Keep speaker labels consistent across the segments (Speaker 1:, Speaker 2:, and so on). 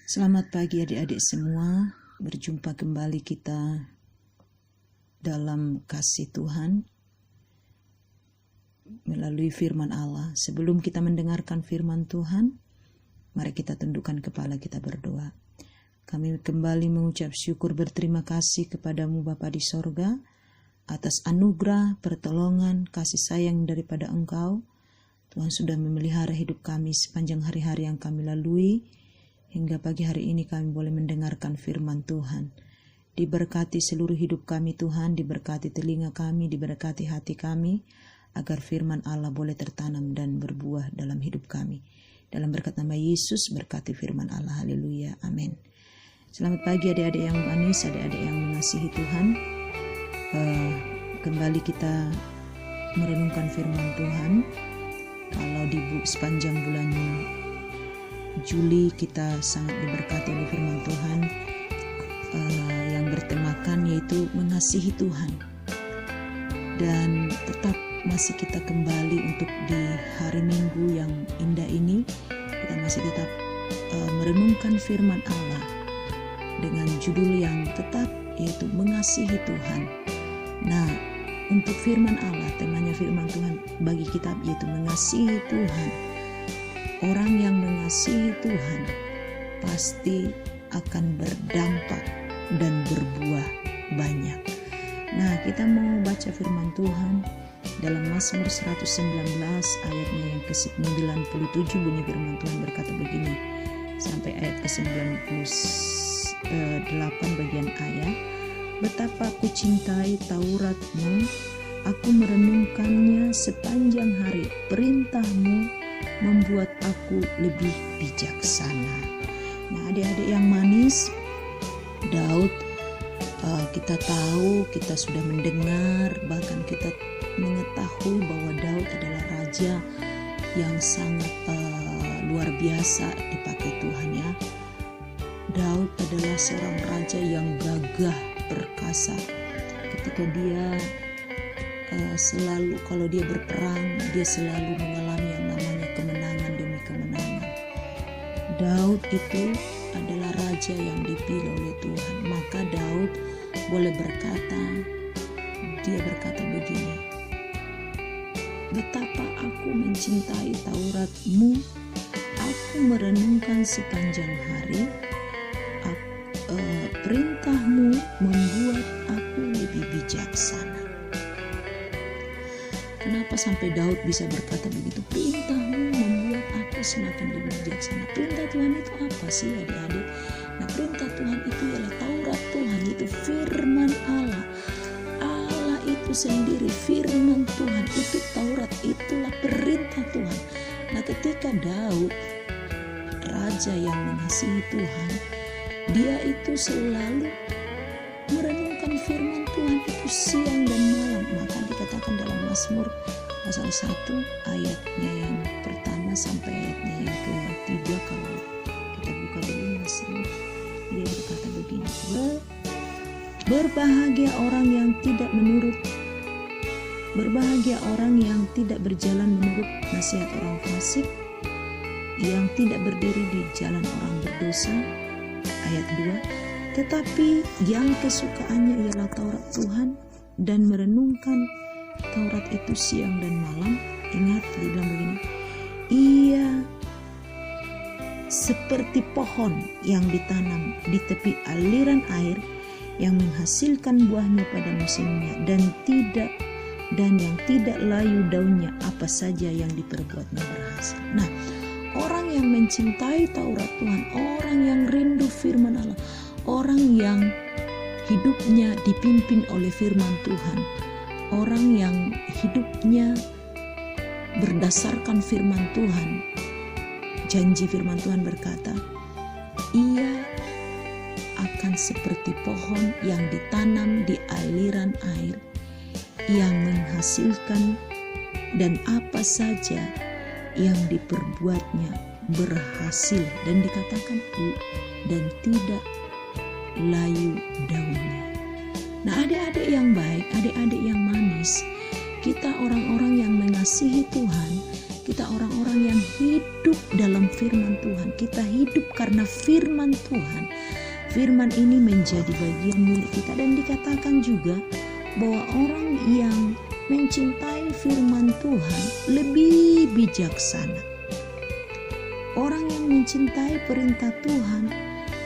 Speaker 1: Selamat pagi adik-adik semua, berjumpa kembali kita dalam kasih Tuhan melalui firman Allah. Sebelum kita mendengarkan firman Tuhan, mari kita tundukkan kepala, kita berdoa. Kami kembali mengucap syukur berterima kasih kepadamu Bapa di sorga atas anugerah, pertolongan, kasih sayang daripada Engkau. Tuhan sudah memelihara hidup kami sepanjang hari-hari yang kami lalui. Hingga pagi hari ini kami boleh mendengarkan firman Tuhan. Diberkati seluruh hidup kami Tuhan, diberkati telinga kami, diberkati hati kami, agar firman Allah boleh tertanam dan berbuah dalam hidup kami. Dalam berkat nama Yesus, berkati firman Allah. Haleluya, amin. Selamat pagi adik-adik yang manis, adik-adik yang mengasihi Tuhan. Kembali kita merenungkan firman Tuhan. Kalau di sepanjang bulan Juli kita sangat diberkati oleh firman Tuhan yang bertemakan yaitu mengasihi Tuhan. Dan tetap masih kita kembali untuk di hari Minggu yang indah ini, kita masih tetap merenungkan firman Allah dengan judul yang tetap yaitu mengasihi Tuhan. Nah, untuk firman Allah, temanya firman Tuhan bagi kita yaitu mengasihi Tuhan. Orang yang mengasihi Tuhan pasti akan berdampak dan berbuah banyak. Nah, kita mau baca firman Tuhan dalam Mazmur 119 ayatnya yang ke-97. Bunyi firman Tuhan berkata begini sampai ayat ke-98 bagian ayat. Betapa aku cintai Taurat-Mu, aku merenungkannya sepanjang hari. Perintah-Mu membuat aku lebih bijaksana. Nah, adik-adik yang manis, Daud, kita tahu, kita sudah mendengar, bahkan kita mengetahui bahwa Daud adalah raja yang sangat luar biasa dipakai Tuhan ya. Daud adalah seorang raja yang gagah, perkasa. Ketika dia selalu, kalau dia berperang, dia selalu mengalami yang namanya kemenangan demi kemenangan. Daud itu adalah raja yang dipilih oleh Tuhan. Maka Daud boleh berkata, dia berkata begini, betapa aku mencintai Taurat-Mu, aku merenungkan sepanjang hari. Perintah-Mu membuat aku lebih bijaksana. Kenapa sampai Daud bisa berkata begitu? Perintah-Mu membuat aku semakin lebih bijaksana. Perintah Tuhan itu apa sih adik-adik? Nah, perintah Tuhan itu ialah Taurat Tuhan, itu firman Allah. Allah itu sendiri firman Tuhan, itu Taurat, itulah perintah Tuhan. Nah, ketika Daud, raja yang mengasihi Tuhan, dia itu selalu merenungkan firman Tuhan itu siang dan malam. Maka dikatakan dalam Mazmur pasal 1 ayatnya yang pertama sampai ayatnya yang ke-3, kalau kita buka dulu Mazmur, dia berkata begini, berbahagia orang yang tidak berjalan menurut nasihat orang fasik, yang tidak berdiri di jalan orang berdosa. Ayat 2, tetapi yang kesukaannya ialah Taurat Tuhan dan merenungkan Taurat itu siang dan malam. Ingat, dia bilang begini, ia seperti pohon yang ditanam di tepi aliran air, yang menghasilkan buahnya pada musimnya, dan yang tidak layu daunnya, apa saja yang diperbuatnya berhasil. Nah, orang yang mencintai Taurat Tuhan, orang yang rindu firman Allah, orang yang hidupnya dipimpin oleh firman Tuhan, orang yang hidupnya berdasarkan firman Tuhan. Janji firman Tuhan berkata, ia akan seperti pohon yang ditanam di aliran air, yang menghasilkan dan apa saja yang diperbuatnya berhasil, dan dikatakan dan tidak layu daunnya. Nah, adik-adik yang baik, adik-adik yang manis, kita orang-orang yang mengasihi Tuhan, Kita orang-orang yang hidup dalam firman Tuhan. Kita hidup karena firman Tuhan. Firman ini menjadi bagian milik kita, dan dikatakan juga bahwa orang yang mencintai firman Tuhan lebih bijaksana. Orang yang mencintai perintah Tuhan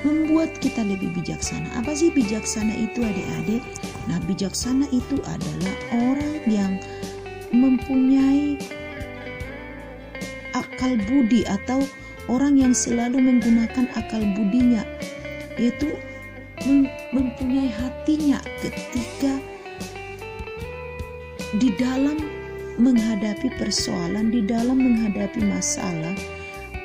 Speaker 1: membuat kita lebih bijaksana. Apa sih bijaksana itu, adik-adik? Nah, bijaksana itu adalah orang yang mempunyai akal budi, atau orang yang selalu menggunakan akal budinya, yaitu mempunyai hatinya ketika di dalam menghadapi persoalan, di dalam menghadapi masalah.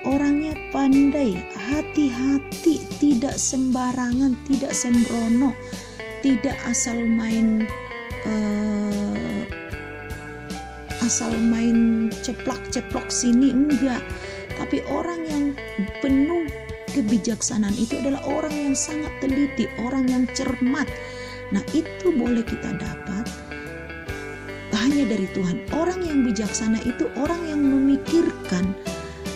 Speaker 1: Orangnya pandai, hati-hati, tidak sembarangan, tidak sembrono, tidak asal main ceplok sini, enggak. Tapi orang yang penuh kebijaksanaan itu adalah orang yang sangat teliti, orang yang cermat. Nah, itu boleh kita dapat hanya dari Tuhan. Orang yang bijaksana itu orang yang memikirkan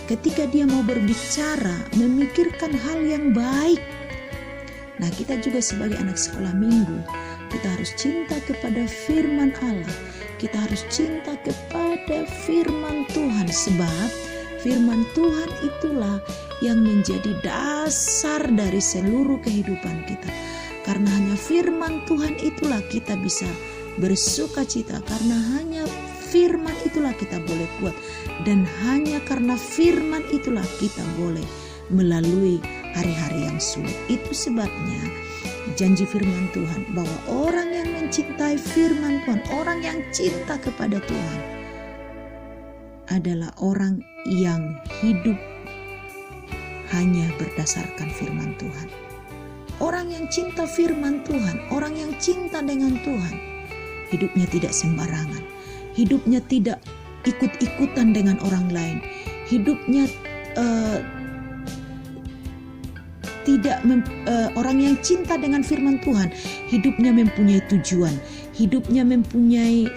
Speaker 1: ketika dia mau berbicara, memikirkan hal yang baik. Nah, kita juga sebagai anak sekolah minggu, kita harus cinta kepada firman Allah. Kita harus cinta kepada firman Tuhan, sebab firman Tuhan itulah yang menjadi dasar dari seluruh kehidupan kita. Karena hanya firman Tuhan itulah kita bisa bersuka cita, karena hanya firman itulah kita boleh kuat, dan hanya karena firman itulah kita boleh melalui hari-hari yang sulit. Itu sebabnya janji firman Tuhan bahwa orang yang mencintai firman Tuhan, orang yang cinta kepada Tuhan adalah orang yang hidup hanya berdasarkan firman Tuhan. Orang yang cinta firman Tuhan, orang yang cinta dengan Tuhan, hidupnya tidak sembarangan. Hidupnya tidak ikut-ikutan dengan orang lain. Hidupnya orang yang cinta dengan firman Tuhan, hidupnya mempunyai tujuan, hidupnya mempunyai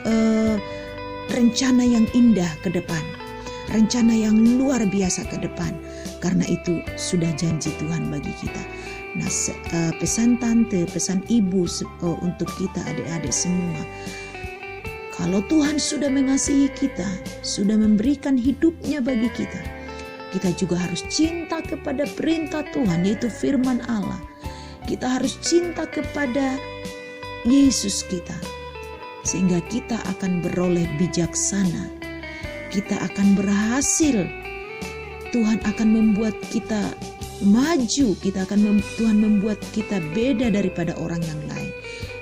Speaker 1: rencana yang indah ke depan, rencana yang luar biasa ke depan. Karena itu sudah janji Tuhan bagi kita. Nah, pesan tante, pesan ibu untuk kita adik-adik semua, kalau Tuhan sudah mengasihi kita, sudah memberikan hidupnya bagi kita, kita juga harus cinta kepada perintah Tuhan, yaitu firman Allah. Kita harus cinta kepada Yesus kita, sehingga kita akan beroleh bijaksana. Kita akan berhasil. Tuhan akan membuat kita maju. Tuhan membuat kita beda daripada orang yang lain.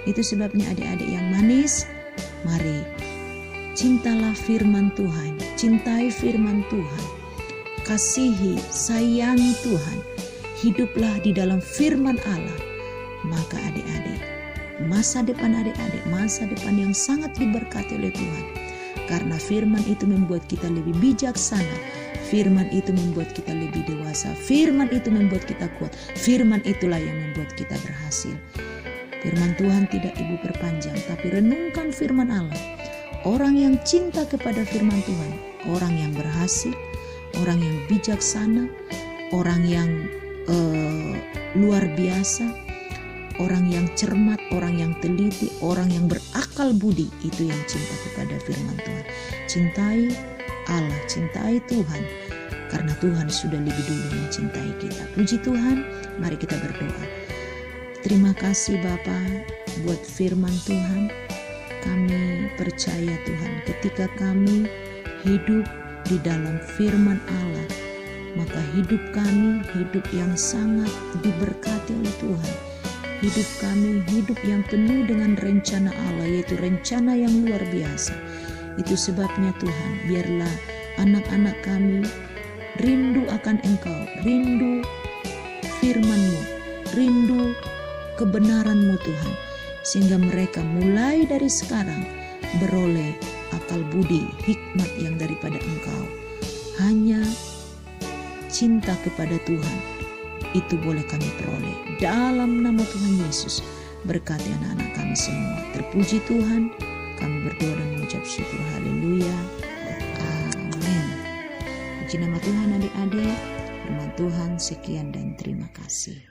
Speaker 1: Itu sebabnya adik-adik yang manis, mari cintalah firman Tuhan, cintai firman Tuhan, kasihi, sayangi Tuhan, hiduplah di dalam firman Allah. Maka adik-adik, masa depan adik-adik, masa depan yang sangat diberkati oleh Tuhan. Karena firman itu membuat kita lebih bijaksana, firman itu membuat kita lebih dewasa, firman itu membuat kita kuat, firman itulah yang membuat kita berhasil. Firman Tuhan tidak ibu perpanjang, tapi renungkan firman Allah. Orang yang cinta kepada firman Tuhan, orang yang berhasil, orang yang bijaksana, orang yang luar biasa, orang yang cermat, orang yang teliti, orang yang berakal budi, itu yang cinta kepada firman Tuhan. Cintai Allah, cintai Tuhan, karena Tuhan sudah lebih dulu mencintai kita. Puji Tuhan, mari kita berdoa. Terima kasih Bapa buat firman Tuhan. Kami percaya Tuhan, ketika kami hidup di dalam firman Allah, maka hidup kami hidup yang sangat diberkati oleh Tuhan. Hidup kami hidup yang penuh dengan rencana Allah, yaitu rencana yang luar biasa. Itu sebabnya Tuhan, biarlah anak-anak kami rindu akan Engkau, rindu firman-Mu, rindu kebenaran-Mu Tuhan, sehingga mereka mulai dari sekarang beroleh akal budi, hikmat yang daripada Engkau. Hanya cinta kepada Tuhan, itu boleh kami peroleh. Dalam nama Tuhan Yesus, berkati anak-anak kami semua. Terpuji Tuhan, kami berdoa dan mengucap syukur. Haleluya. Amin. Puji nama Tuhan adik-adik. Firman Tuhan sekian dan terima kasih.